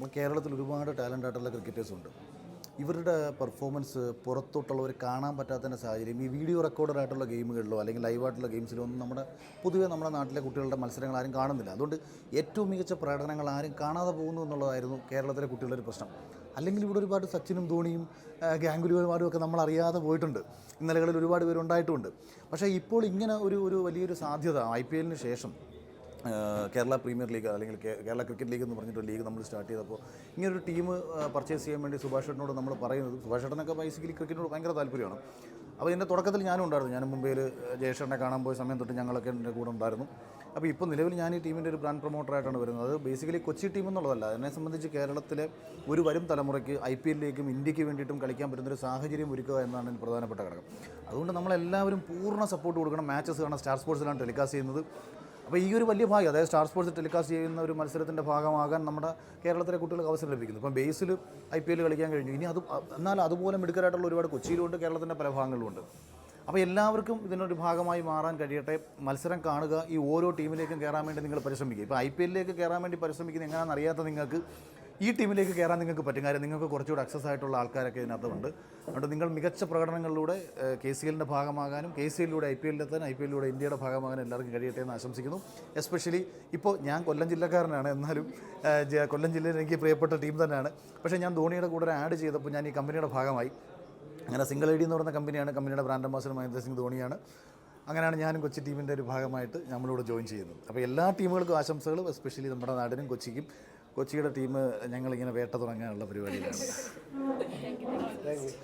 നമ്മൾ കേരളത്തിൽ ഒരുപാട് ടാലൻ്റ് ആയിട്ടുള്ള ക്രിക്കറ്റേഴ്സ് ഉണ്ട്. ഇവരുടെ പെർഫോമൻസ് പുറത്തോട്ടുള്ളവർ കാണാൻ പറ്റാത്തതിൻ്റെ സാഹചര്യം ഈ വീഡിയോ റെക്കോർഡറായിട്ടുള്ള ഗെയിമുകളിലോ അല്ലെങ്കിൽ ലൈവായിട്ടുള്ള ഗെയിംസിലോ ഒന്നും പൊതുവേ നമ്മുടെ നാട്ടിലെ കുട്ടികളുടെ മത്സരങ്ങൾ ആരും കാണുന്നില്ല. അതുകൊണ്ട് ഏറ്റവും മികച്ച പ്രകടനങ്ങൾ ആരും കാണാതെ പോകുന്നു എന്നുള്ളതായിരുന്നു കേരളത്തിലെ കുട്ടികളുടെ ഒരു പ്രശ്നം. അല്ലെങ്കിൽ ഇവിടെ ഒരുപാട് സച്ചിനും ധോണിയും ഗാംഗുലിമാരും ഒക്കെ നമ്മൾ അറിയാതെ പോയിട്ടുണ്ട്. ഇന്നലകളിൽ ഒരുപാട് പേരുണ്ടായിട്ടുമുണ്ട്. പക്ഷേ ഇപ്പോൾ ഇങ്ങനെ ഒരു വലിയൊരു സാധ്യത IPL ശേഷം കേരള പ്രീമിയർ ലീഗ് അല്ലെങ്കിൽ കേരള ക്രിക്കറ്റ് ലീഗ് എന്ന് പറഞ്ഞിട്ടൊരു ലീഗ് നമ്മൾ സ്റ്റാർട്ട് ചെയ്തപ്പോൾ ഇങ്ങനൊരു ടീം പർച്ചേസ് ചെയ്യാൻ വേണ്ടി സുഭാഷ് ചേട്ടനോട് നമ്മൾ പറയുന്നത്, സുഭാഷ് ചേട്ടനൊക്കെ ബേസിക്കലി ക്രിക്കറ്റിനോട് ഭയങ്കര താല്പര്യമാണ്. അപ്പോൾ ഇതിൻ്റെ തുടക്കത്തിൽ ഞാനും ഉണ്ടായിരുന്നു. ഞാൻ മുംബൈയിൽ ജയേഷേട്ടനെ കാണാൻ പോയ സമയം തൊട്ട് ഞങ്ങളൊക്കെ എൻ്റെ കൂടെ ഉണ്ടായിരുന്നു. അപ്പോൾ ഇപ്പോൾ നിലവിൽ ഞാൻ ഈ ടീമിൻ്റെ ഒരു ബ്രാൻഡ് പ്രൊമോട്ടറായിട്ടാണ് വരുന്നത്. അത് ബേസിക്കലി കൊച്ചി ടീം എന്നുള്ളതല്ല, എന്നെ സംബന്ധിച്ച് കേരളത്തിലെ ഒരു വരും തലമുറയ്ക്ക് IPL ഇന്ത്യക്ക് വേണ്ടിയിട്ടും കളിക്കാൻ പറ്റുന്നൊരു സാഹചര്യം ഒരുക്കുക എന്നാണ് എൻ്റെ പ്രധാനപ്പെട്ട ഘടകം. അതുകൊണ്ട് നമ്മളെല്ലാവരും പൂർണ്ണ സപ്പോർട്ട് കൊടുക്കണം. മാച്ചസ് കാണാൻ സ്റ്റാർ സ്പോർട്സിലാണ് ടെലികാസ്റ്റ് ചെയ്യുന്നത്. അപ്പോൾ ഈ ഒരു വലിയ ഭാഗ്യം, അതായത് സ്റ്റാർ സ്പോർട്സ് ടെലികാസ്റ്റ് ചെയ്യുന്ന ഒരു മത്സരത്തിൻ്റെ ഭാഗമാകാൻ നമ്മുടെ കേരളത്തിലെ കുട്ടികൾക്ക് അവസരം ലഭിക്കുന്നു. ഇപ്പം ബേസിൽ IPL കളിക്കാൻ കഴിഞ്ഞു. ഇനി എന്നാൽ അതുപോലെ മിടുക്കരായിട്ടുള്ള ഒരുപാട് കൊച്ചിയിലുണ്ട്, കേരളത്തിൻ്റെ പല ഭാഗങ്ങളിലുണ്ട്. അപ്പോൾ എല്ലാവർക്കും ഇതിനൊരു ഭാഗമായി മാറാൻ കഴിയട്ടെ. മത്സരം കാണുക, ഈ ഓരോ ടീമിലേക്കും കയറാൻ വേണ്ടി നിങ്ങൾ പരിശ്രമിക്കുക. ഇപ്പോൾ IPL കയറാൻ വേണ്ടി പരിശ്രമിക്കുന്നത് എങ്ങനെയാണെന്ന് അറിയാത്ത നിങ്ങൾക്ക് ഈ ടീമിലേക്ക് കയറാൻ നിങ്ങൾക്ക് പറ്റും. കാര്യം നിങ്ങൾക്ക് കുറച്ചുകൂടി അക്സസ് ആയിട്ടുള്ള ആൾക്കാരൊക്കെ ഇതിനകത്തുണ്ട്. അതുകൊണ്ട് നിങ്ങൾ മികച്ച പ്രകടനങ്ങളിലൂടെ KCLൻ്റെ ഭാഗമാകാനും KCLിലൂടെ IPL IPLിലൂടെ ഇന്ത്യയുടെ ഭാഗമാകാനും എല്ലാവർക്കും കഴിയട്ടെ എന്ന് ആശംസിക്കുന്നു. എസ്പെഷ്യലി ഇപ്പോൾ ഞാൻ കൊല്ലം ജില്ലക്കാരനാണ്, എന്നാലും കൊല്ലം ജില്ലയിൽ എനിക്ക് പ്രിയപ്പെട്ട ടീം തന്നെയാണ്. പക്ഷേ ഞാൻ ധോണിയുടെ കൂടെ ആഡ് ചെയ്തപ്പോൾ ഞാൻ ഈ കമ്പനിയുടെ ഭാഗമായി. അങ്ങനെ സിംഗിൾ ID എന്ന് പറയുന്ന കമ്പനിയാണ്. കമ്പനിയുടെ ബ്രാൻഡ് അംബാസഡർ മഹേന്ദ്ര സിംഗ് ധോണിയാണ്. അങ്ങനെയാണ് ഞാനും കൊച്ചി ടീമിൻ്റെ ഒരു ഭാഗമായിട്ട് നമ്മളിവിടെ ജോയിൻ ചെയ്യുന്നത്. അപ്പോൾ എല്ലാ ടീമുകൾക്കും ആശംസകൾ. എസ്പെഷ്യലി നമ്മുടെ നാടിനും കൊച്ചിക്കും. കൊച്ചിയുടെ ടീം ഞങ്ങളിങ്ങനെ വേട്ട തുടങ്ങാനുള്ള പരിപാടിയിലാണ്.